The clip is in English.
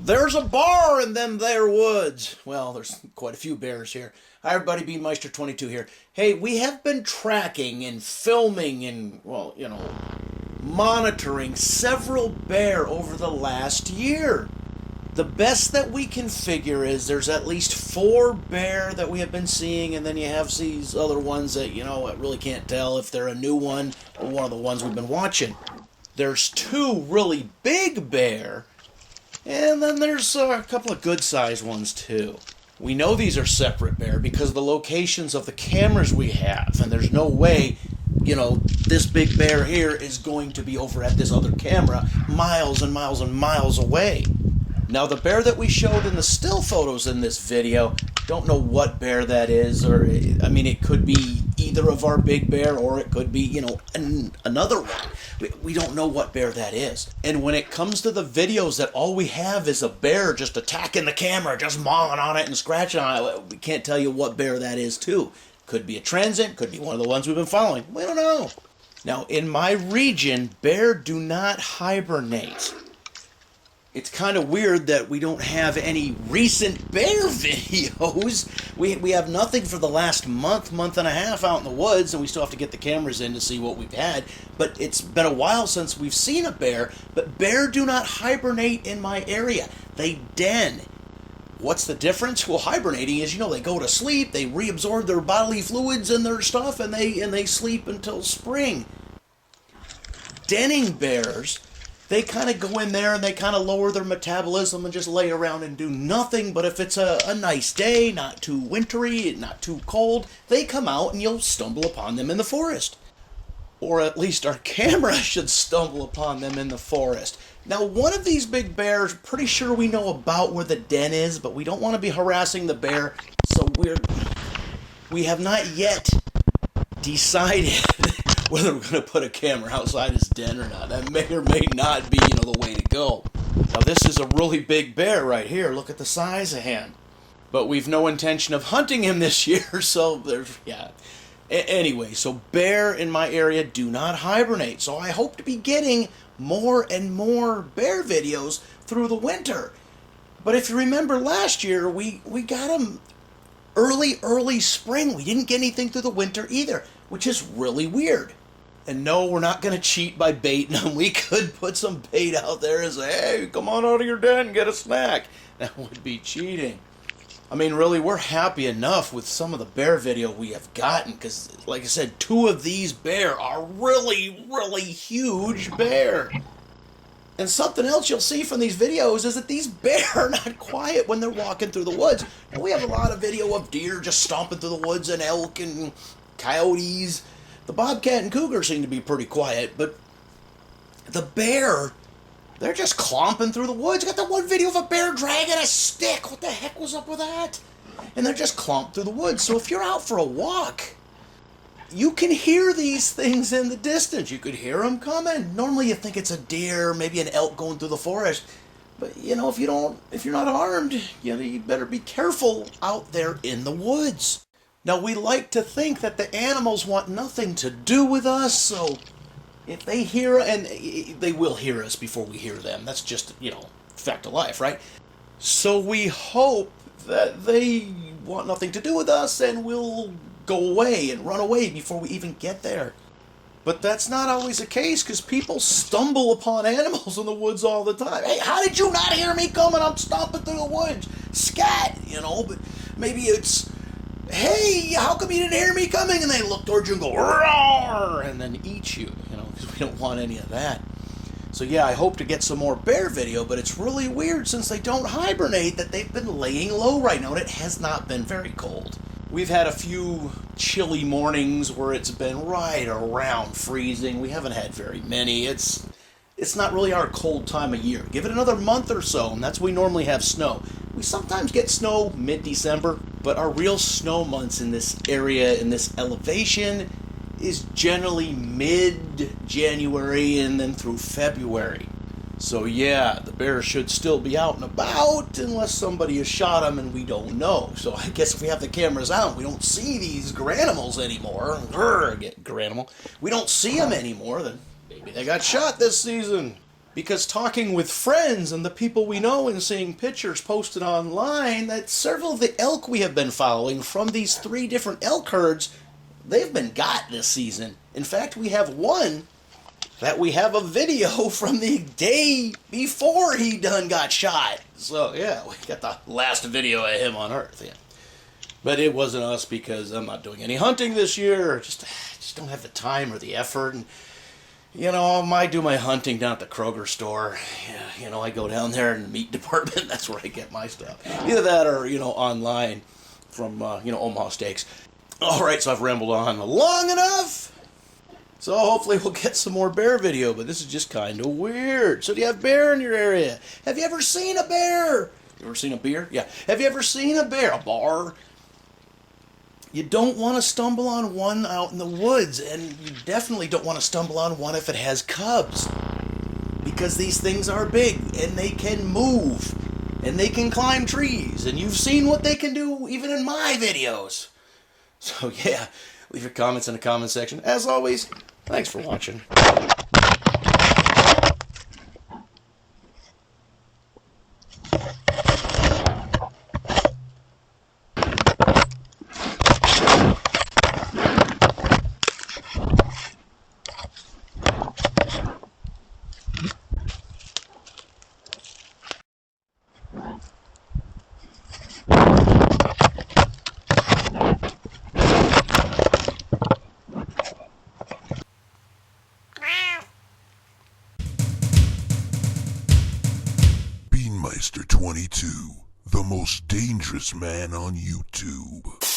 There's a bar in them there woods. Well, there's quite a few bears here. Hi everybody, BeanMeister22 here. Hey, we have been tracking and filming and, well, monitoring several bear over the last year. The best that we can figure is there's at least 4 bear that we have been seeing, and then you have these other ones that, I really can't tell if they're a new one or one of the ones we've been watching. There's 2 really big bear, and then there's a couple of good-sized ones too. We know these are separate bear because of the locations of the cameras we have, and there's no way, this big bear here is going to be over at this other camera miles and miles and miles away. Now, the bear that we showed in the still photos in this video, don't know what bear that is, or, it could be either of our big bear, or it could be, another one. We don't know what bear that is. And when it comes to the videos that all we have is a bear just attacking the camera, just mawing on it and scratching on it, we can't tell you what bear that is, too. Could be a transient, could be one of the ones we've been following. We don't know. Now, in my region, bear do not hibernate. It's kind of weird that we don't have any recent bear videos. We have nothing for the last month and a half out in the woods, and we still have to get the cameras in to see what we've had. But it's been a while since we've seen a bear, but bear do not hibernate in my area. They den. What's the difference? Well, hibernating is, they go to sleep, they reabsorb their bodily fluids and their stuff, and they sleep until spring. Denning bears, they kind of go in there and they kind of lower their metabolism and just lay around and do nothing. But if it's a nice day, not too wintry, not too cold, they come out and you'll stumble upon them in the forest. Or at least our camera should stumble upon them in the forest. Now, one of these big bears, pretty sure we know about where the den is, but we don't want to be harassing the bear, so we have not yet decided whether we're going to put a camera outside his den or not. That may or may not be, the way to go. Now, this is a really big bear right here. Look at the size of him. But we've no intention of hunting him this year, so there's, Anyway, so bear in my area do not hibernate, so I hope to be getting more and more bear videos through the winter. But if you remember last year, we got them early spring. We didn't get anything through the winter either, which is really weird. And no, we're not going to cheat by baiting them. We could put some bait out there and say, hey, come on out of your den and get a snack. That would be cheating. Really, we're happy enough with some of the bear video we have gotten, because, like I said, 2 of these bear are really, really huge bear. And something else you'll see from these videos is that these bear are not quiet when they're walking through the woods. And we have a lot of video of deer just stomping through the woods, and elk and coyotes. The bobcat and cougar seem to be pretty quiet, but the bear, they're just clomping through the woods. You got that one video of a bear dragging a stick. What the heck was up with that? And they're just clomped through the woods. So if you're out for a walk, you can hear these things in the distance. You could hear them coming. Normally you think it's a deer, maybe an elk going through the forest. But, if you're not armed, you better be careful out there in the woods. Now, we like to think that the animals want nothing to do with us, so if they hear, and they will hear us before we hear them. That's just, fact of life, right? So we hope that they want nothing to do with us and we'll go away and run away before we even get there. But that's not always the case, because people stumble upon animals in the woods all the time. Hey, how did you not hear me coming? I'm stomping through the woods. Scat, but maybe it's, hey, how come you didn't hear me coming? And they look towards you and go, roar, and then eat you, because we don't want any of that. So yeah, I hope to get some more bear video, but it's really weird since they don't hibernate that they've been laying low right now, and it has not been very cold. We've had a few chilly mornings where it's been right around freezing. We haven't had very many. It's not really our cold time of year. Give it another month or so, and that's when we normally have snow. We sometimes get snow mid-December, but our real snow months in this area, in this elevation, is generally mid-January and then through February. So yeah, the bears should still be out and about unless somebody has shot them and we don't know. So I guess if we have the cameras out, we don't see these granimals anymore. We don't see them anymore, then maybe they got shot this season. because talking with friends and the people we know and seeing pictures posted online, that several of the elk we have been following from these 3 different elk herds, they've been got this season. In fact, we have one that we have a video from the day before he done got shot. So yeah, we got the last video of him on Earth. Yeah. But it wasn't us because I'm not doing any hunting this year. Just don't have the time or the effort. And you know, I do my hunting down at the Kroger store. Yeah, you know, I go down there in the meat department. That's where I get my stuff. Either that or, you know, online from, you know, Omaha Steaks. All right, so I've rambled on long enough. So hopefully we'll get some more bear video, but this is just kind of weird. So do you have bear in your area? Have you ever seen a bear? You ever seen a bear? Yeah. Have you ever seen a bear? A bar? You don't want to stumble on one out in the woods, and you definitely don't want to stumble on one if it has cubs. Because these things are big, and they can move, and they can climb trees, and you've seen what they can do even in my videos. So yeah, leave your comments in the comment section. As always, thanks for watching. Beanmeister 22, the most dangerous man on YouTube.